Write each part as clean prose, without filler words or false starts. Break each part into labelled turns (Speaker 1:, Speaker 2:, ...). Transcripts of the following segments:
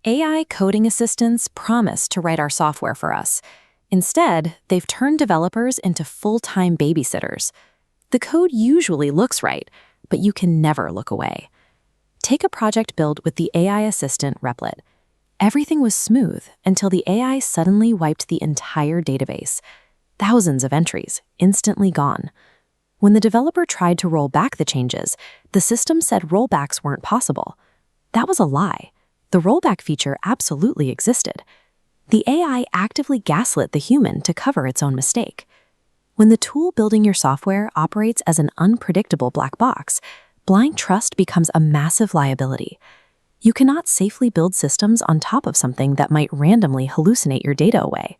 Speaker 1: AI coding assistants promise to write our software for us. Instead, they've turned developers into full-time babysitters. The code usually looks right, but you can never look away. Take a project built with the AI assistant Replit. Everything was smooth until the AI suddenly wiped the entire database. Thousands of entries, instantly gone. When the developer tried to roll back the changes, the system said rollbacks weren't possible. That was a lie. The rollback feature absolutely existed. The AI actively gaslit the human to cover its own mistake. When the tool building your software operates as an unpredictable black box, blind trust becomes a massive liability. You cannot safely build systems on top of something that might randomly hallucinate your data away.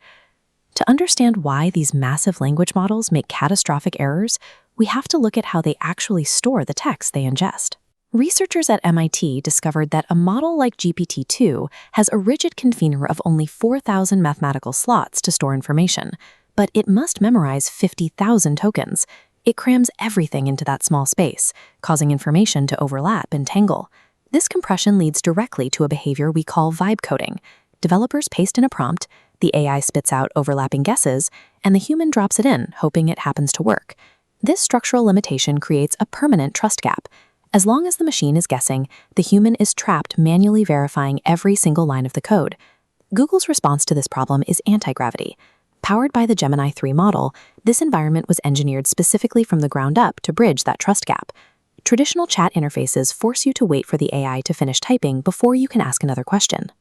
Speaker 1: To understand why these massive language models make catastrophic errors, we have to look at how they actually store the text they ingest. Researchers at MIT discovered that a model like GPT-2 has a rigid container of only 4,000 mathematical slots to store information, but it must memorize 50,000 tokens. It crams everything into that small space, causing information to overlap and tangle. This compression leads directly to a behavior we call vibe coding. Developers paste in a prompt, the AI spits out overlapping guesses, and the human drops it in, hoping it happens to work. This structural limitation creates a permanent trust gap. As long as the machine is guessing, the human is trapped manually verifying every single line of the code. Google's response to this problem is Antigravity. Powered by the Gemini 3 model, this environment was engineered specifically from the ground up to bridge that trust gap. Traditional chat interfaces force you to wait for the AI to finish typing before you can ask another question.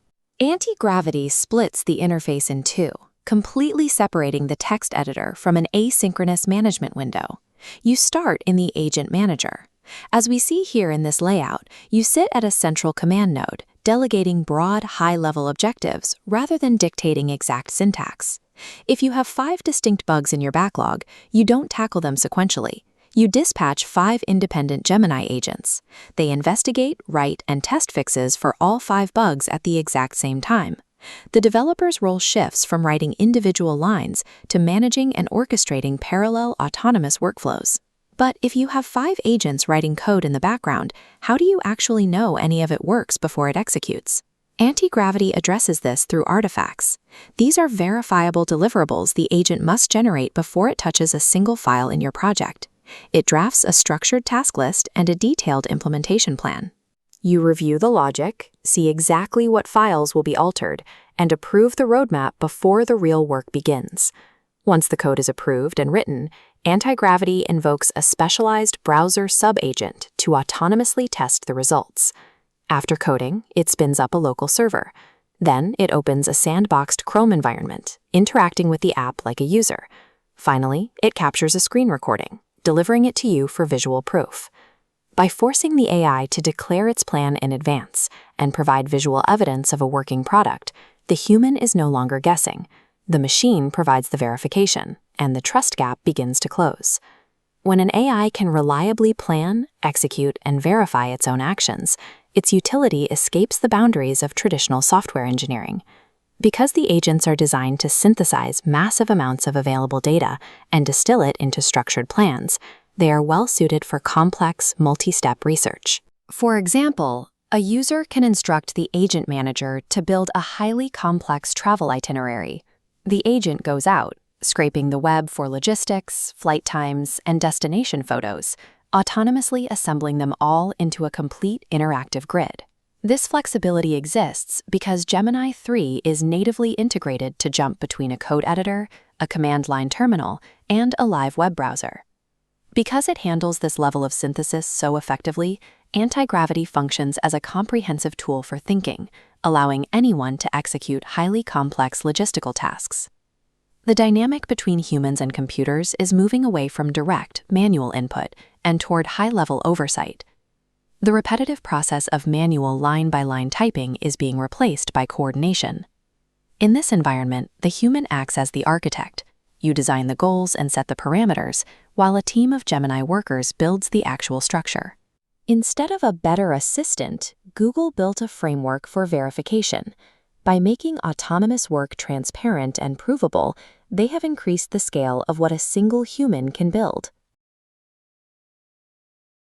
Speaker 1: Antigravity splits the interface in two, completely separating the text editor from an asynchronous management window. You start in the Agent Manager. As we see here in this layout, you sit at a central command node, delegating broad, high-level objectives rather than dictating exact syntax. If you have 5 distinct bugs in your backlog, you don't tackle them sequentially. You dispatch 5 independent Gemini agents. They investigate, write, and test fixes for all 5 bugs at the exact same time. The developer's role shifts from writing individual lines to managing and orchestrating parallel autonomous workflows. But if you have 5 agents writing code in the background, how do you actually know any of it works before it executes? Antigravity addresses this through artifacts. These are verifiable deliverables the agent must generate before it touches a single file in your project. It drafts a structured task list and a detailed implementation plan. You review the logic, see exactly what files will be altered, and approve the roadmap before the real work begins. Once the code is approved and written, Antigravity invokes a specialized browser sub-agent to autonomously test the results. After coding, it spins up a local server. Then it opens a sandboxed Chrome environment, interacting with the app like a user. Finally, it captures a screen recording, delivering it to you for visual proof. By forcing the AI to declare its plan in advance and provide visual evidence of a working product, the human is no longer guessing. The machine provides the verification, and the trust gap begins to close. When an AI can reliably plan, execute, and verify its own actions, its utility escapes the boundaries of traditional software engineering. Because the agents are designed to synthesize massive amounts of available data and distill it into structured plans, they are well suited for complex, multi-step research. For example, a user can instruct the Agent Manager to build a highly complex travel itinerary. The agent goes out, scraping the web for logistics, flight times, and destination photos, autonomously assembling them all into a complete interactive grid. This flexibility exists because Gemini 3 is natively integrated to jump between a code editor, a command line terminal, and a live web browser. Because it handles this level of synthesis so effectively, Antigravity functions as a comprehensive tool for thinking, allowing anyone to execute highly complex logistical tasks. The dynamic between humans and computers is moving away from direct, manual input and toward high-level oversight. The repetitive process of manual line-by-line typing is being replaced by coordination. In this environment, the human acts as the architect. You design the goals and set the parameters, while a team of Gemini workers builds the actual structure. Instead of a better assistant, Google built a framework for verification. By making autonomous work transparent and provable, they have increased the scale of what a single human can build.